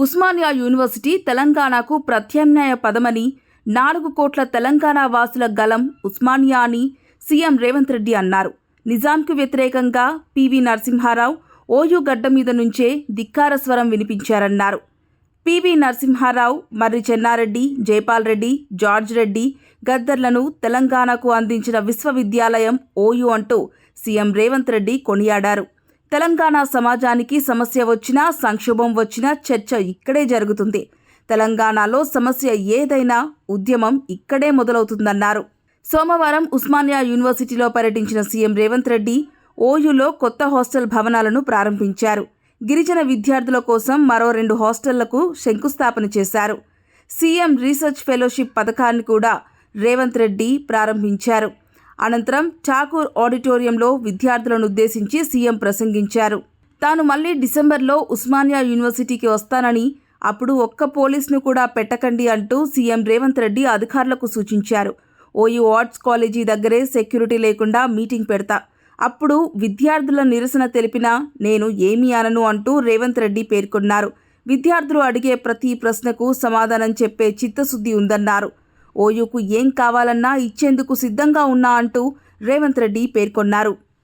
Osmania university తెలంగాణకు ప్రత్యామ్నాయ పదమని, 4 కోట్ల తెలంగాణ వాసుల గలం ఉస్మానియా అని సీఎం రేవంత్ రెడ్డి అన్నారు. నిజాంకు వ్యతిరేకంగా పివి నరసింహారావు ఓయూ గడ్డ మీద నుంచే ధిక్కార స్వరం వినిపించారన్నారు. పివి నరసింహారావు, మర్రి చెన్నారెడ్డి, జైపాల్ రెడ్డి, జార్జ్ రెడ్డి, గద్దర్లను తెలంగాణకు అందించిన విశ్వవిద్యాలయం ఓయూ అంటూ సీఎం రేవంత్ రెడ్డి కొనియాడారు. తెలంగాణ సమాజానికి సమస్య వచ్చినా, సంక్షోభం వచ్చినా చర్చ ఇక్కడే జరుగుతుంది. తెలంగాణలో సమస్య ఏదైనా ఉద్యమం ఇక్కడే మొదలవుతుందన్నారు. సోమవారం ఉస్మానియా యూనివర్సిటీలో పర్యటించిన సీఎం రేవంత్ రెడ్డి ఓయూలో కొత్త హాస్టల్ భవనాలను ప్రారంభించారు. గిరిజన విద్యార్థుల కోసం మరో 2 హాస్టళ్లకు శంకుస్థాపన చేశారు. సీఎం రీసెర్చ్ ఫెలోషిప్ పథకాన్ని కూడా రేవంత్ రెడ్డి ప్రారంభించారు. అనంతరం ఠాకూర్ ఆడిటోరియంలో విద్యార్థులను ఉద్దేశించి సీఎం ప్రసంగించారు. తాను మళ్లీ డిసెంబర్లో ఉస్మానియా యూనివర్సిటీకి వస్తానని, అప్పుడు ఒక్క పోలీసును కూడా పెట్టకండి అంటూ సీఎం రేవంత్ రెడ్డి అధికారులకు సూచించారు. ఓయూ ఆర్ట్స్ కాలేజీ దగ్గరే సెక్యూరిటీ లేకుండా మీటింగ్ పెడతా, అప్పుడు విద్యార్థుల నిరసన తెలిపినా నేను ఏమీ అనను అంటూ రేవంత్ రెడ్డి పేర్కొన్నారు. విద్యార్థులు అడిగే ప్రతి ప్రశ్నకు సమాధానం చెప్పే చిత్తశుద్ధి ఉందన్నారు. ఓయూకు ఏం కావాలన్నా ఇచ్చేందుకు సిద్ధంగా ఉన్నా అంటూ రేవంత్ రెడ్డి పేర్కొన్నారు.